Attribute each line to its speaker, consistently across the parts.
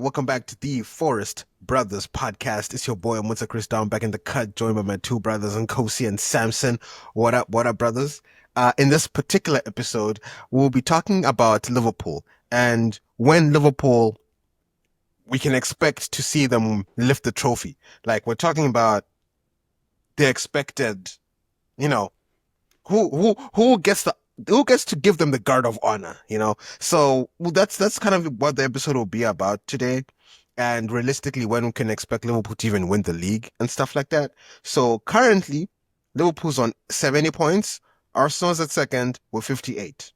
Speaker 1: Welcome back to the Forest Brothers podcast. It's your boy Amunsa Chris Down back in the cut, joined by my two brothers, Nkosi and Samson. What up, brothers? In this particular episode, we'll be talking about Liverpool and when Liverpool we can expect to see them lift the trophy. Like we're talking about the expected, you know, who gets the who gets to give them the guard of honor, so that's kind of what the episode will be about today, and realistically when we can expect Liverpool to even win the league and stuff like that. So currently Liverpool's on 70 points, Arsenal's at second with 58.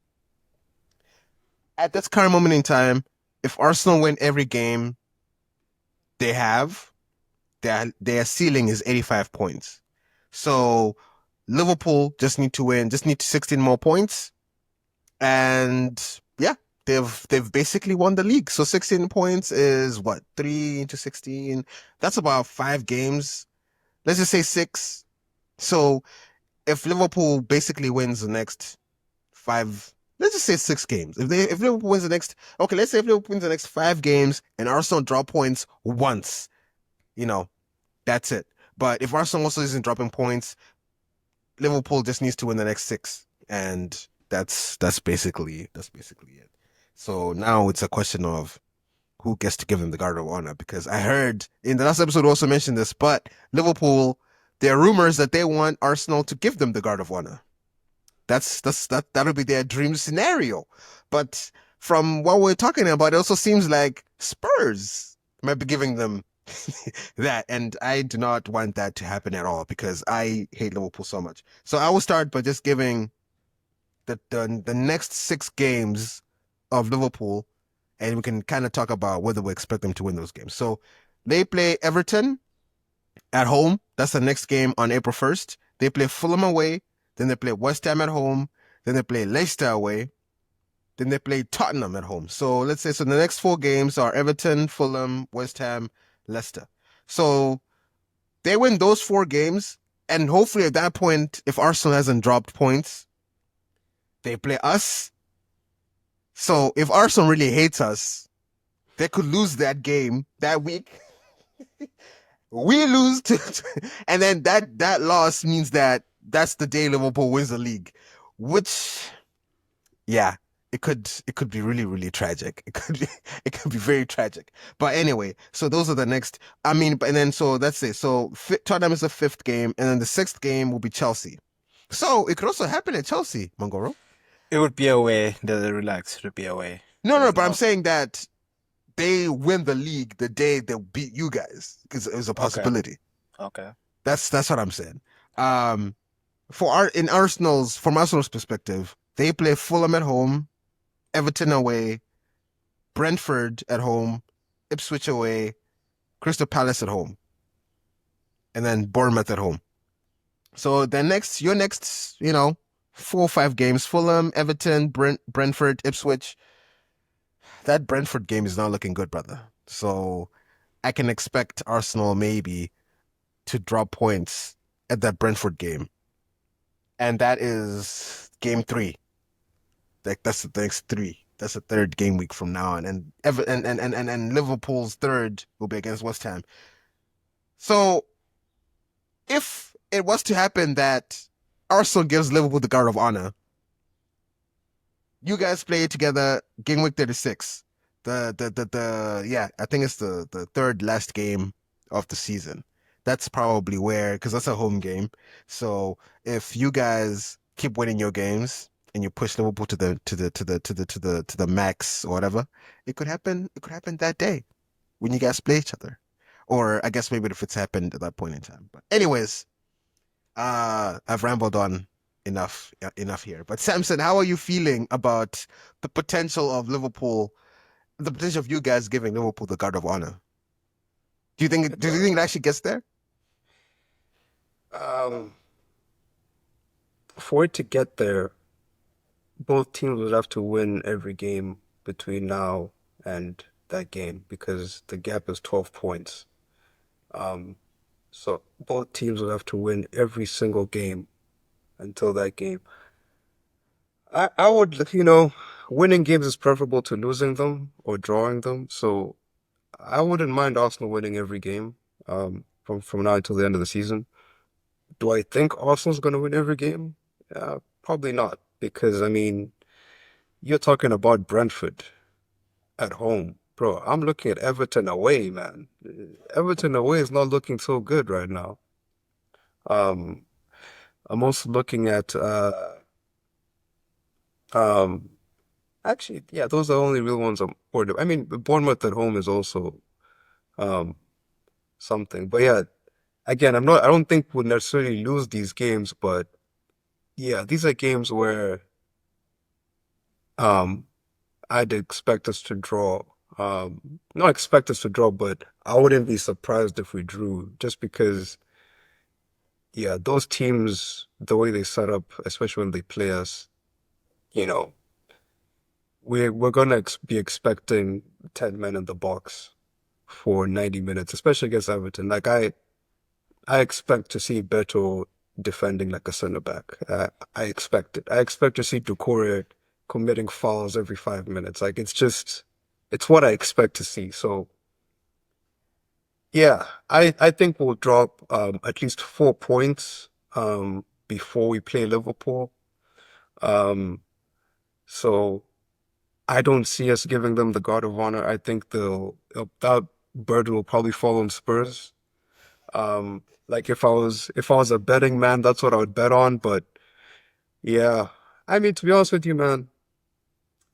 Speaker 1: At this current moment in time, if Arsenal win every game they have, their ceiling is 85 points. So Liverpool just need 16 more points, and yeah, they've basically won the league. So 16 points is what, 3 into 16? That's about 5 games. Let's just say 6. So if Liverpool basically wins the next 5, let's just say 6 games. If Liverpool wins the next, okay, let's say if Liverpool wins the next 5 games and Arsenal drop points once, you know, that's it. But if Arsenal also isn't dropping points, Liverpool just needs to win the next 6, and that's basically it. So now it's a question of who gets to give them the guard of honor, because I heard in the last episode we also mentioned this, but Liverpool, there are rumors that they want Arsenal to give them the guard of honor. That'll be their dream scenario. But from what we're talking about, it also seems like Spurs might be giving them that, and I do not want that to happen at all because I hate Liverpool so much. So I will start by just giving the next 6 games of Liverpool, and we can kind of talk about whether we expect them to win those games. So they play Everton at home. That's the next game on April 1st. They play Fulham away. Then they play West Ham at home. Then they play Leicester away. Then they play Tottenham at home. So let's say, so the next 4 games are Everton, Fulham, West Ham, Leicester. So they win those 4 games, and hopefully at that point, if Arsenal hasn't dropped points, they play us. So if Arsenal really hates us, they could lose that game that week. We lose and then that loss means that's the day Liverpool wins the league, which, yeah, it could be really, really tragic. It could be very tragic. But anyway, so those are the next. I mean, and then so that's it. So Tottenham is the 5th game, and then the 6th game will be Chelsea. So it could also happen at Chelsea, Mangoro.
Speaker 2: It would be away. Relax. It would be away.
Speaker 1: No, no,
Speaker 2: There's
Speaker 1: but I'm
Speaker 2: no.
Speaker 1: saying that they win the league the day they beat you guys, because it was a
Speaker 2: Okay.
Speaker 1: possibility.
Speaker 2: Okay.
Speaker 1: That's what I'm saying. Um, from Arsenal's perspective, they play Fulham at home, Everton away, Brentford at home, Ipswich away, Crystal Palace at home, and then Bournemouth at home. So your next, 4 or 5 games: Fulham, Everton, Brentford, Ipswich. That Brentford game is not looking good, brother. So I can expect Arsenal maybe to drop points at that Brentford game, and that is game 3. Like that's the next 3. That's the third game week from now on, and Liverpool's third will be against West Ham. So if it was to happen that Arsenal gives Liverpool the guard of honor, you guys play together game week 36. Yeah, I think it's the third last game of the season. That's probably where, because that's a home game. So if you guys keep winning your games and you push Liverpool to the max or whatever, it could happen. It could happen that day when you guys play each other, or I guess maybe if it's happened at that point in time. But anyways, I've rambled on enough here. But Samson, how are you feeling about the potential of Liverpool, the potential of you guys giving Liverpool the guard of honor? Do you think it actually gets there?
Speaker 3: Um, for it to get there, both teams would have to win every game between now and that game because the gap is 12 points. Um, so both teams would have to win every single game until that game. I would, winning games is preferable to losing them or drawing them. So I wouldn't mind Arsenal winning every game from now until the end of the season. Do I think Arsenal's going to win every game? Probably not, because I mean, you're talking about Brentford at home. Bro, I'm looking at Everton away, man. Everton away is not looking so good right now. Um, I'm also looking at um actually, yeah, those are the only real ones I'm worried about. I mean, Bournemouth at home is also um something. But yeah, again, I don't think we'll necessarily lose these games, but yeah, these are games where um I'd expect us to draw. Not expect us to draw, but I wouldn't be surprised if we drew, just because, yeah, those teams, the way they set up, especially when they play us, you know, we're gonna be expecting 10 men in the box for 90 minutes, especially against Everton. Like I expect to see Beto defending like a center back. I expect it. I expect to see Doucouré committing fouls every 5 minutes. Like it's what I expect to see. So yeah, I think we'll drop at least 4 points before we play Liverpool. Um, so I don't see us giving them the guard of honor. I think that burden will probably fall on Spurs. Like if I was a betting man, that's what I would bet on. But yeah, I mean, to be honest with you, man,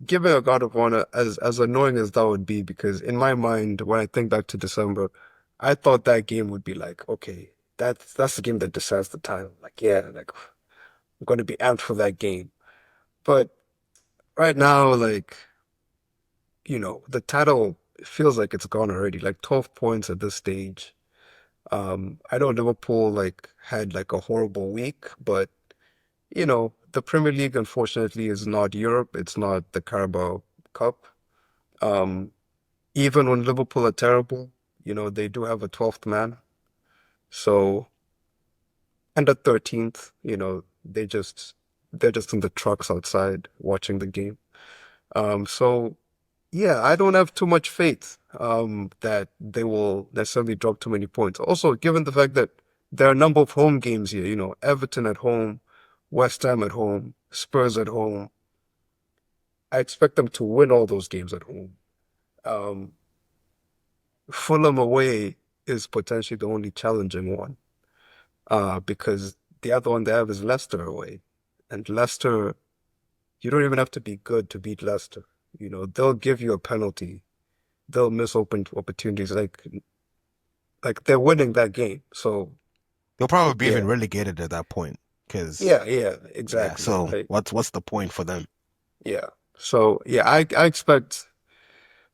Speaker 3: giving a God of Honor, as annoying as that would be, because in my mind, when I think back to December, I thought that game would be like, okay, that's the game that decides the title. Like, yeah, like I'm going to be amped for that game. But right now, like, the title feels like it's gone already. Like 12 points at this stage. I know Liverpool like had like a horrible week, but the Premier League, unfortunately, is not Europe. It's not the Carabao Cup. Um, Even when Liverpool are terrible, they do have a 12th man. So, and a 13th, they're just in the trucks outside watching the game. So yeah, I don't have too much faith that they will necessarily drop too many points. Also, given the fact that there are a number of home games here, Everton at home, West Ham at home, Spurs at home. I expect them to win all those games at home. Um, Fulham away is potentially the only challenging one, because the other one they have is Leicester away. And Leicester, you don't even have to be good to beat Leicester. They'll give you a penalty. They'll miss open opportunities. Like they're winning that game. So
Speaker 1: They'll probably be even
Speaker 3: yeah,
Speaker 1: relegated at that point. Because
Speaker 3: yeah,
Speaker 1: yeah,
Speaker 3: exactly.
Speaker 1: so
Speaker 3: Like
Speaker 1: what's the point for them?
Speaker 3: yeah. So yeah, I expect.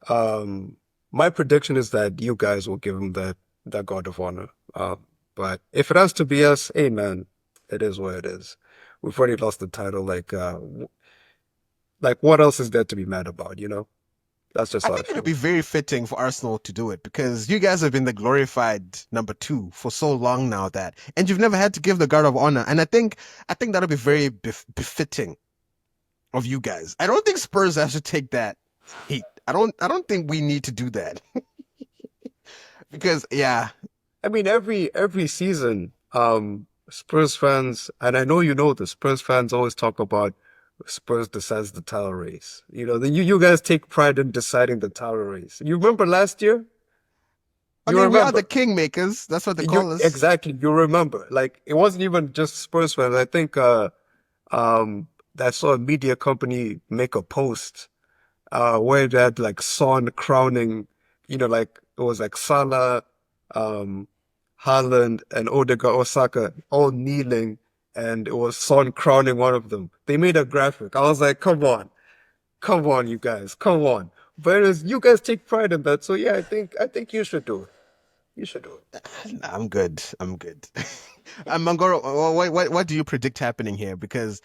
Speaker 3: Um, my prediction is that you guys will give him that God of Honor. But if it has to be us, hey man, it is what it is. We've already lost the title. Like what else is there to be mad about? That's just
Speaker 1: I
Speaker 3: how I
Speaker 1: think it'd
Speaker 3: feel.
Speaker 1: be very fitting for Arsenal to do it because you guys have been the glorified number two for so long now and you've never had to give the guard of honor. And I think that'll be very befitting of you guys. I don't think Spurs have to take that heat. I don't think we need to do that because yeah,
Speaker 3: I mean, every season, Spurs fans, and I know you know the Spurs fans always talk about Spurs decides the title race. You guys take pride in deciding the title race. You remember last year?
Speaker 1: I
Speaker 3: You
Speaker 1: mean we are the
Speaker 3: remember.
Speaker 1: kingmakers. That's what they
Speaker 3: You
Speaker 1: call us.
Speaker 3: exactly, you remember. Like it wasn't even just Spurs fans. I think um I saw a media company make a post where they had like Son crowning, like it was like Salah, um, Haaland, and Odegaard Osaka all kneeling, and it was Son crowning one of them. They made a graphic. I was like, come on, you guys, come on. But you guys take pride in that, so yeah, I think you should do it. You should do it.
Speaker 1: Nah, I'm good. I'm good. Mangoro, what do you predict happening here? Because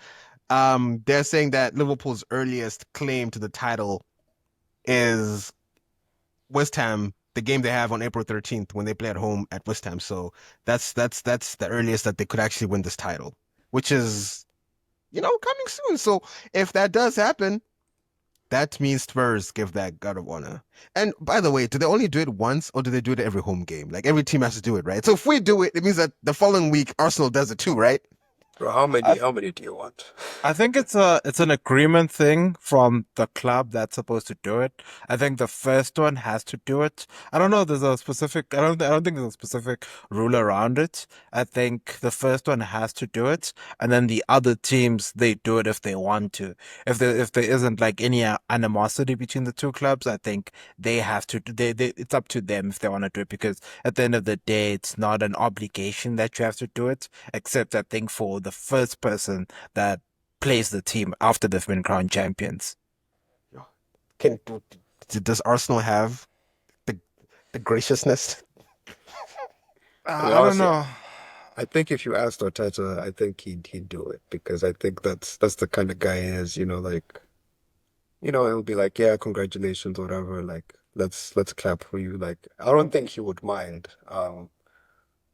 Speaker 1: they're saying that Liverpool's earliest claim to the title is West Ham, the game they have on April 13th when they play at home at West Ham. So that's the earliest that they could actually win this title, which is coming soon. So if that does happen, That means Spurs give that God of Honor. And by the way, do they only do it once or do they do it every home game? Like every team has to do it, right? So if we do it, it means that the following week Arsenal does it too, right?
Speaker 3: Bro, how many do you want?
Speaker 2: I think it's an agreement thing from the club that's supposed to do it. I think the first one has to do it. I don't know. There's a specific. I don't think there's a specific rule around it. I think the first one has to do it, and then the other teams they do it if they want to. If there isn't like any animosity between the two clubs, I think they have to. They it's up to them if they want to do it because at the end of the day, it's not an obligation that you have to do it. Except I think for the first person that plays the team after they've been crowned champions.
Speaker 1: Can does Arsenal have the the graciousness?
Speaker 3: I mean,
Speaker 2: I don't
Speaker 3: honestly,
Speaker 2: know.
Speaker 3: I think if you asked Arteta, I think he'd do it because I think that's the kind of guy he is, like, he'll be like, yeah, congratulations, whatever, like let's clap for you. Like, I don't think he would mind.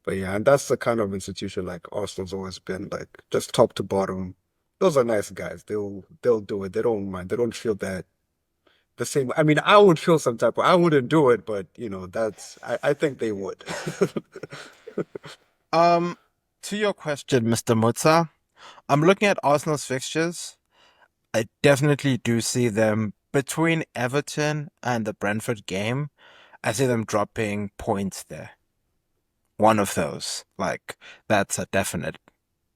Speaker 3: But yeah, and that's the kind of institution like Arsenal's always been, like just top to bottom. Those are nice guys. They'll do it. They don't mind. They don't feel that the same. I mean, I would feel some type of, I wouldn't do it, but I think they would.
Speaker 2: Um, to your question, Mr. Mutsa, I'm looking at Arsenal's fixtures. I definitely do see them between Everton and the Brentford game. I see them dropping points there. One of those. Like, that's a definite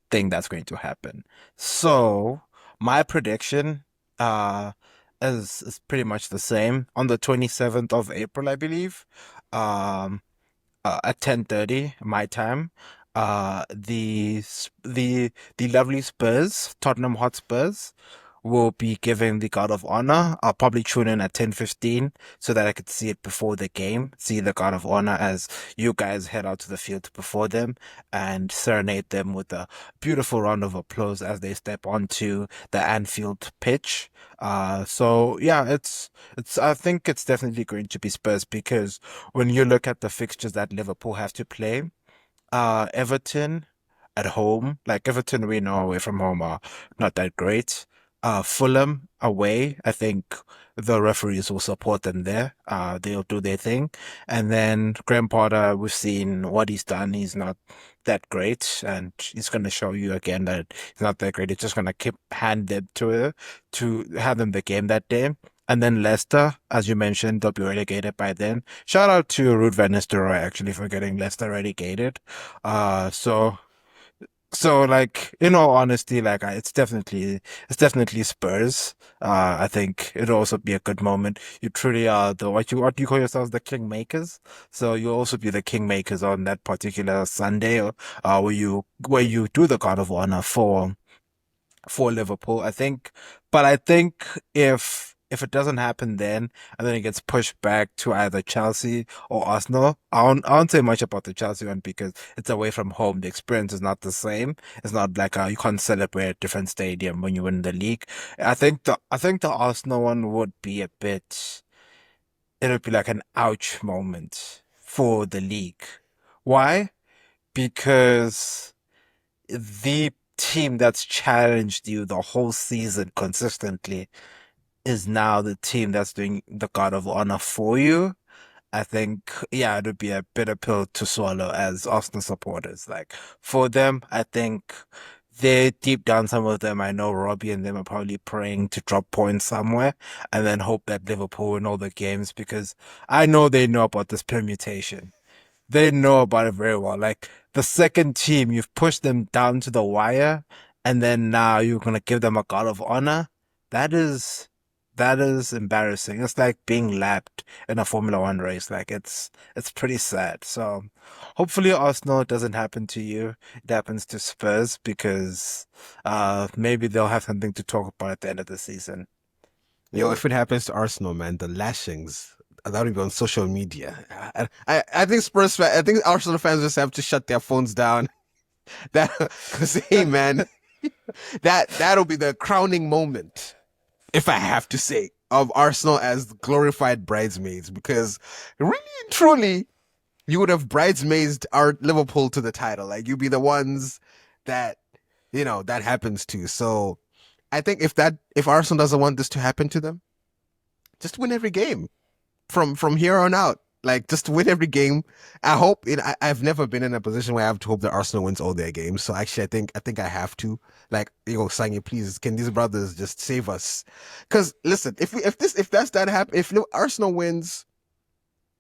Speaker 2: thing that's going to happen. So, my prediction uh is pretty much the same. On the 27th of April, I believe. Um at 10:30 my time. The lovely Spurs, Tottenham Hotspurs, will be giving the Guard of Honor. I'll probably tune in at 10:15 so that I could see it before the game, see the Guard of Honor as you guys head out to the field before them and serenade them with a beautiful round of applause as they step onto the Anfield pitch. So yeah, it's I think it's definitely going to be Spurs because when you look at the fixtures that Liverpool have to play, Everton at home, like Everton we know away from home are not that great. Fulham away, I think the referees will support them there. They'll do their thing. And then Graham Potter, we've seen what he's done. He's not that great, and he's going to show you again that he's not that great. He's just going to keep hand them to have them the game that day. And then Leicester, as you mentioned, they'll be relegated by then. Shout out to Ruud van Nistelrooy actually for getting Leicester relegated. So like in all honesty, like it's definitely Spurs. I think it'll also be a good moment. You truly are the what do you call yourselves, the kingmakers? So you'll also be the kingmakers on that particular Sunday, where you do the Guard of Honor for Liverpool. I think if it doesn't happen then, and then it gets pushed back to either Chelsea or Arsenal, I won't say much about the Chelsea one because it's away from home. The experience is not the same. It's not like you can't celebrate at a different stadium when you win the league. I think the Arsenal one would be a bit. It would be like an ouch moment for the league. Why? Because the team that's challenged you the whole season consistently is now the team that's doing the Guard of Honor for you. I think, yeah, it would be a bitter pill to swallow as Arsenal supporters. Like, for them, I think they deep down, some of them, I know Robbie and them are probably praying to drop points somewhere and then hope that Liverpool win all the games because I know they know about this permutation. They know about it very well. Like the second team, you've pushed them down to the wire, and then now you're gonna give them a guard of honor. That is that is embarrassing. It's like being lapped in a Formula One race. Like it's pretty sad. So hopefully Arsenal doesn't happen to you. It happens to Spurs because maybe they'll have something to talk about at the end of the season.
Speaker 1: Yo, if it happens to Arsenal, man, the lashings that'll be on social media. I think I think Arsenal fans just have to shut their phones down. That because hey, man, that'll be the crowning moment, if I have to say, of Arsenal as glorified bridesmaids. Because really and truly, you would have bridesmaids our Liverpool to the title. Like you'd be the ones that that happens to. So I think if Arsenal doesn't want this to happen to them, Just win every game from here on out. Like just win every game. I hope it. I've never been in a position where I have to hope that Arsenal wins all their games. So actually, I think I have to. Like, Sangi, please, can these brothers just save us? Because listen, if that's that happen, if Arsenal wins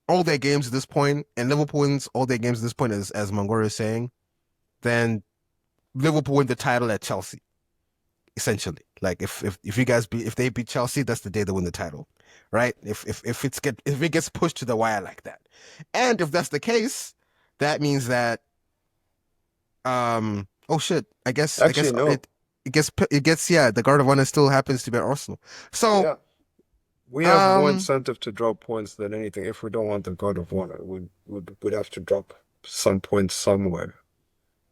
Speaker 1: all their games at this point and Liverpool wins all their games at this point, as Mangoro is saying, then Liverpool win the title at Chelsea. Essentially, like if you guys if they beat Chelsea, that's the day they win the title, right? If it gets pushed to the wire like that, and if that's the case, that means that oh shit, I guess
Speaker 3: Actually, no.
Speaker 1: it gets yeah, the Guard of Honor still happens to be at Arsenal. So
Speaker 3: Yeah. We have more
Speaker 1: um
Speaker 3: incentive to drop points than anything. If we don't want the God of Honor, we'd have to drop some points somewhere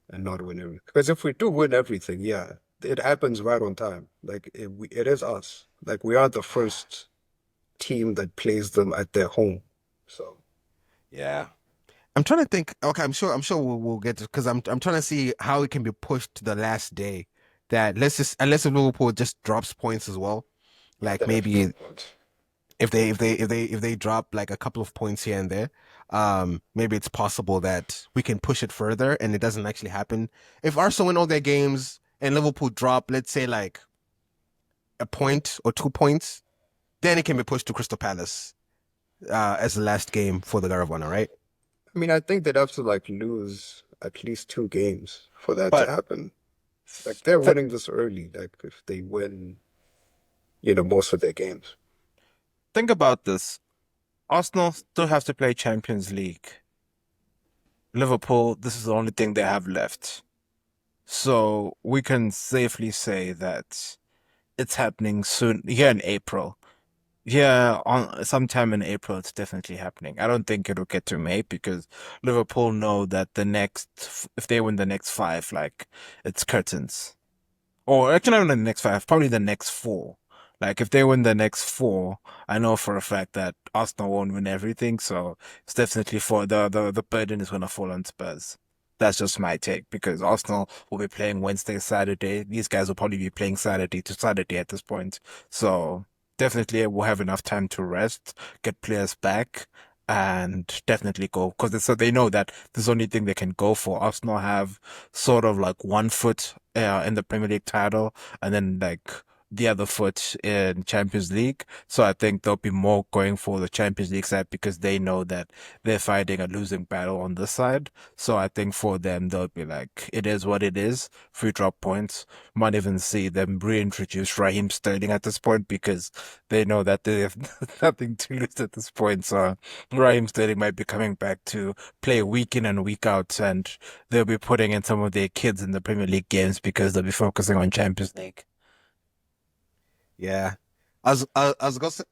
Speaker 3: and not win everything. Because if we do win everything, yeah, it happens right on time. Like it is us. Like we are the first team that plays them at their home. So
Speaker 1: yeah, I'm trying to think. Okay, I'm sure we'll get to because I'm trying to see how it can be pushed to the last day. That let's just unless if Liverpool just drops points as well,
Speaker 3: yeah,
Speaker 1: like
Speaker 3: they'd have to drop
Speaker 1: maybe
Speaker 3: points.
Speaker 1: if they drop like a couple of points here and there, maybe it's possible that we can push it further and it doesn't actually happen. If Arsenal win all their games and Liverpool drop, let's say like a point or 2 points, then it can be pushed to Crystal Palace as the last game for the Garavana, right?
Speaker 3: I mean, I think they'd have to like lose at least two games for that to
Speaker 1: But
Speaker 3: happen. Like they're
Speaker 1: th-
Speaker 3: winning this early. Like if they win, you know, most of their games.
Speaker 2: Think about this. Arsenal still have to play Champions League. Liverpool, this is the only thing they have left. So we can safely say that it's happening soon, here in April. Yeah, on sometime in April, it's definitely happening. I don't think it'll get to May because Liverpool know that if they win the next five, like it's curtains. Or actually, not the next five, probably the next four. Like if they win the next four, I know for a fact that Arsenal won't win everything. So it's definitely for the burden is going to fall on Spurs. That's just my take because Arsenal will be playing Wednesday, Saturday. These guys will probably be playing Saturday to Saturday at this point. So definitely we'll have enough time to rest, get players back, and definitely go because so they know that this is the only thing they can go for. Arsenal have sort of like one foot in the Premier League title, and then like the other foot in Champions League. So I think they'll be more going for the Champions League side because they know that they're fighting a losing battle on this side. So I think for them, they'll be like, it is what it is. Free drop points. Might even see them reintroduce Raheem Sterling at this point because they know that they have nothing to lose at this point. So Raheem Sterling might be coming back to play week in and week out, and they'll be putting in some of their kids in the Premier League games because they'll be focusing on Champions League.
Speaker 1: yeah, I was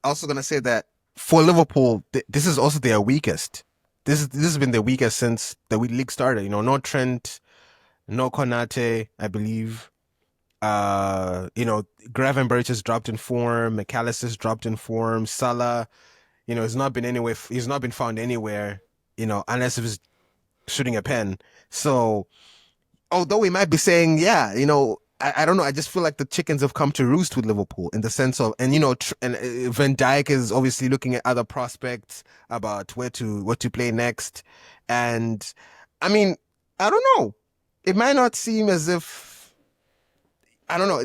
Speaker 1: also gonna say that for Liverpool, this is also their weakest. This has been their weakest since the league started. No Trent, no Konate, I believe. Gravenberch has dropped in form. McAllister's dropped in form. Salah, he's not been anywhere. He's not been found anywhere. Unless it was shooting a pen. So although we might be saying, yeah, I don't know. I just feel like the chickens have come to roost with Liverpool in the sense of, and Van Dijk is obviously looking at other prospects about what to play next, and I mean, I don't know. It might not seem as if I don't know.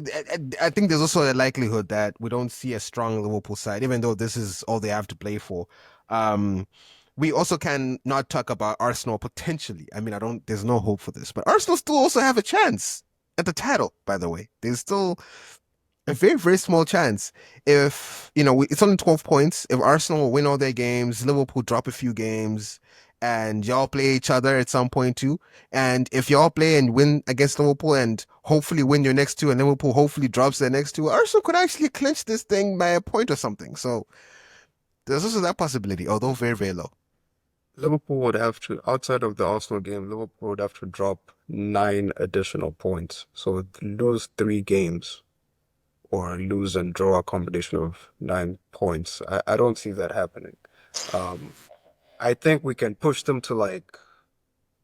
Speaker 1: I think there's also a likelihood that we don't see a strong Liverpool side, even though this is all they have to play for. Um, we also can not talk about Arsenal potentially. I mean, I don't. There's no hope for this, but Arsenal still also have a chance at the title. By the way, there's still a very, very small chance. If, it's only 12 points. If Arsenal win all their games, Liverpool drop a few games, and y'all play each other at some point too. And if y'all play and win against Liverpool and hopefully win your next two, and Liverpool hopefully drops their next two, Arsenal could actually clinch this thing by a point or something. So there's also that possibility, although very, very low.
Speaker 3: Liverpool would have to, outside of the Arsenal game, Liverpool would have to drop nine additional points. So lose three games or lose and draw a combination of 9 points. I don't see that happening. Um, I think we can push them to like,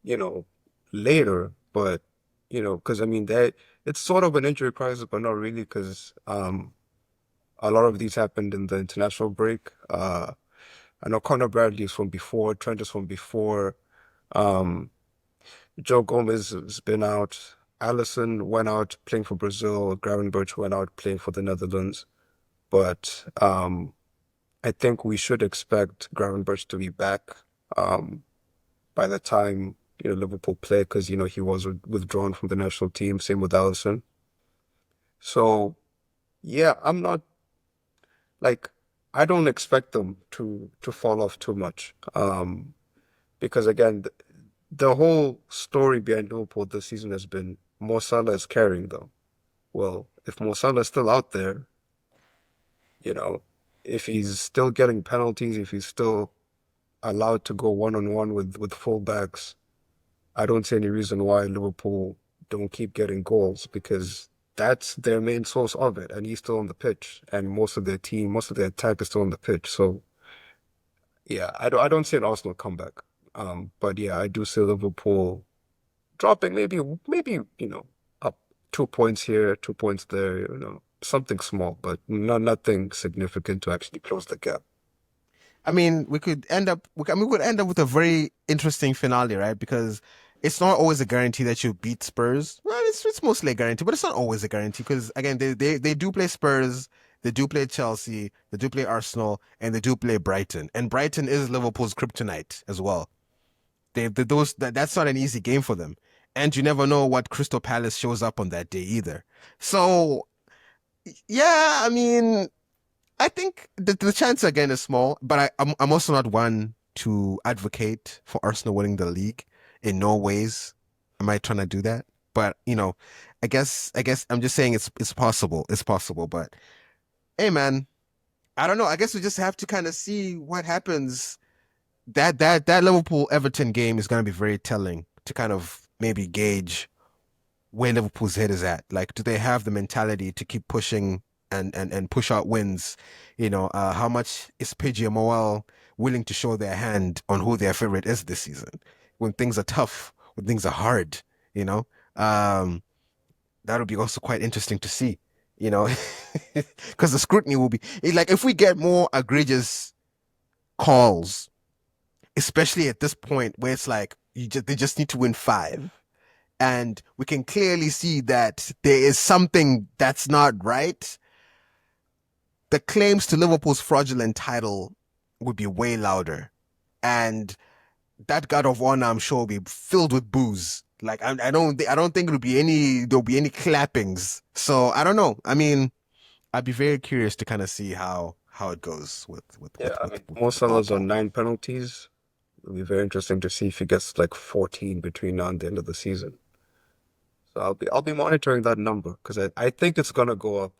Speaker 3: you know, later, but because I mean that it's sort of an injury crisis, but not really because a lot of these happened in the international break. I know Conor Bradley is from before, Trent is from before. Um, Joe Gomez has been out. Allison went out playing for Brazil. Gravenberch went out playing for the Netherlands. But I think we should expect Gravenberch to be back um, by the time Liverpool play because he was withdrawn from the national team. Same with Allison. So yeah, I'm not like I don't expect them to fall off too much. Because again, the whole story behind Liverpool this season has been Mo Salah is carrying them. Well, if Mo Salah is still out there, you know, if he's still getting penalties, if he's still allowed to go one on one with fullbacks, I don't see any reason why Liverpool don't keep getting goals because that's their main source of it, and he's still on the pitch, and most of their team, most of their attack is still on the pitch. So yeah, I don't see an Arsenal comeback. But yeah, I do see Liverpool dropping maybe up 2 points here, 2 points there, something small, but nothing significant to actually close the gap.
Speaker 1: I mean, we could end up. I mean, we could end up with a very interesting finale, right? Because it's not always a guarantee that you beat Spurs. Well, it's mostly a guarantee, but it's not always a guarantee because again, they do play Spurs, they do play Chelsea, they do play Arsenal, and they do play Brighton. And Brighton is Liverpool's kryptonite as well. That's not an easy game for them, and you never know what Crystal Palace shows up on that day either. So yeah, I mean. I think the chance again is small, but I'm also not one to advocate for Arsenal winning the league. In no ways am I trying to do that. But I guess I'm just saying it's possible. It's possible. But hey, man, I don't know. I guess we just have to kind of see what happens. That Liverpool Everton game is going to be very telling to kind of maybe gauge where Liverpool's head is at. Like, do they have the mentality to keep pushing and push out wins? How much is PGMOL willing to show their hand on who their favorite is this season? When things are tough, when things are hard, you know? Um, that'll be also quite interesting to see, you know, because the scrutiny will be like if we get more egregious calls, especially at this point where it's like they just need to win five and we can clearly see that there is something that's not right, the claims to Liverpool's fraudulent title would be way louder. And that God of Honor, I'm sure, will be filled with booze. Like I don't think there'll be any clappings. So I don't know. I mean, I'd be very curious to kind of see how it goes
Speaker 3: Yeah, I mean, Mo
Speaker 1: with
Speaker 3: Salah's on
Speaker 1: Liverpool.
Speaker 3: 9 penalties. It'll be very interesting to see if he gets like 14 between now and the end of the season. So I'll be monitoring that number because I think it's gonna go up.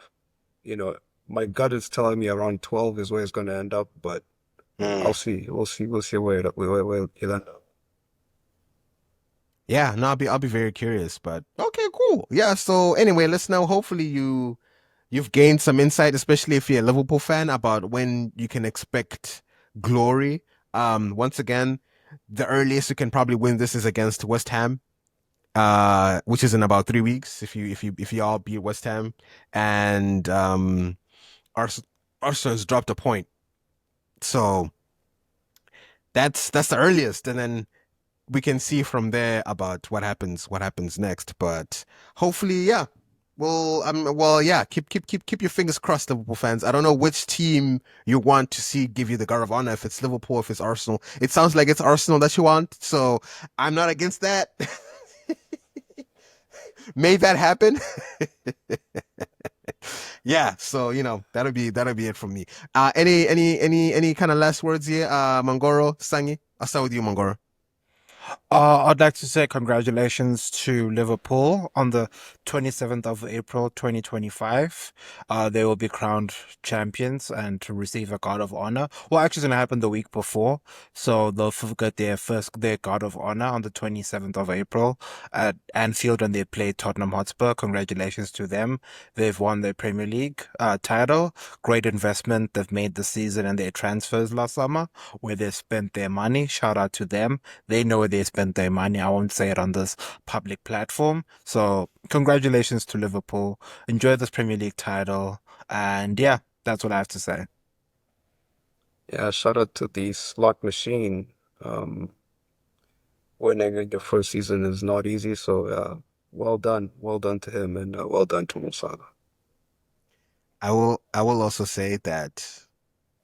Speaker 3: You know, my gut is telling me around 12 is where it's gonna end up, but I'll
Speaker 1: Mm.
Speaker 3: see. We'll see where it'll end up.
Speaker 1: Yeah, no, I'll be very curious, but okay, cool. Yeah, so anyway, let's now hopefully you've gained some insight, especially if you're a Liverpool fan, about when you can expect glory. Once again, the earliest you can probably win this is against West Ham, which is in about 3 weeks if you all beat West Ham, and Ars- Arsenal has dropped a point, so that's the earliest, and then we can see from there about what happens next. But hopefully, yeah. Well, yeah. Keep your fingers crossed, Liverpool fans. I don't know which team you want to see give you the guard of honor. If it's Liverpool, if it's Arsenal. It sounds like it's Arsenal that you want, so I'm not against that. May that happen. Yeah. So that'll be it from me. Any kind of last words here, Mangoro, Sangi? I'll start with you, Mangoro.
Speaker 2: I'd like to say congratulations to Liverpool on the 27th of April 2025. They will be crowned champions and to receive a guard of honor. Well, actually, it's going to happen the week before. So they'll get their guard of honor on the 27th of April at Anfield when they play Tottenham Hotspur. Congratulations to them. They've won their Premier League title. Great investment they've made this season and their transfers last summer where they spent their money. Shout out to them. They know where they spent their money. I won't say it on this public platform. So, congratulations to Liverpool. Enjoy this Premier League title. And yeah, That's what I have to say.
Speaker 3: Yeah, shout out to the slot machine. Winning in your first season is not easy, so well done to him, and well done to Musala.
Speaker 1: I will also say that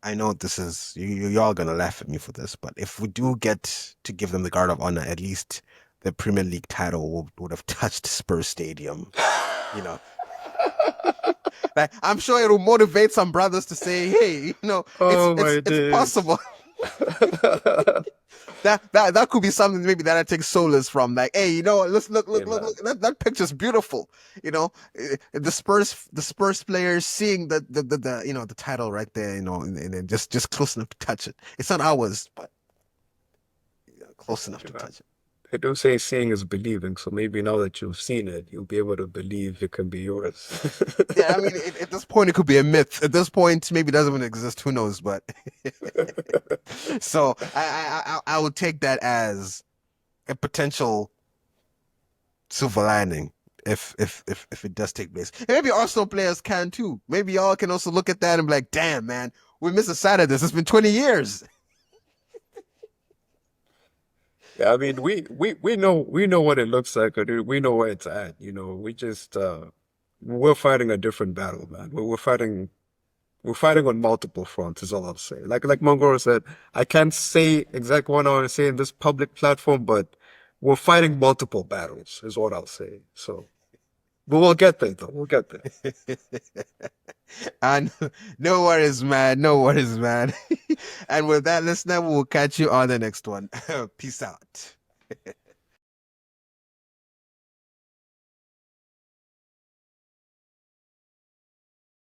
Speaker 1: I know this is y'all gonna laugh at me for this, but if we do get to give them the Guard of Honor, at least the Premier League title would have touched Spurs Stadium. You know, like I'm sure it'll motivate some brothers to say, hey, it's
Speaker 3: Oh
Speaker 1: it's
Speaker 3: my
Speaker 1: it's
Speaker 3: days.
Speaker 1: possible. That could be something maybe that I take solace from. Like, hey, let's
Speaker 3: Hey
Speaker 1: look.
Speaker 3: man.
Speaker 1: That picture's beautiful. The Spurs players seeing the title right there. And just close enough to touch it. It's not ours, but close enough to
Speaker 3: Yeah.
Speaker 1: touch it.
Speaker 3: They do say seeing is believing, so maybe now that you've seen it, you'll be able to believe it can be yours.
Speaker 1: Yeah, I mean, at this point, it could be a myth. At this point, maybe it doesn't even exist. Who knows? But so I would take that as a potential silver lining if it does take place. And maybe Arsenal players can too. Maybe y'all can also look at that and be like, damn, man, we missed a side of this. It's been 20 years.
Speaker 3: Yeah, I mean, we know what it looks like, or we know where it's at. We just we're fighting a different battle, man. We're fighting on multiple fronts, is all I'll say. Like Mongoro said, I can't say exactly what I want to say in this public platform, but we're fighting multiple battles, is what I'll say. So, but we'll get there, though. We'll get there.
Speaker 1: And no worries, man. No worries, man. And with that, listener, we'll catch you on the next one. Peace out.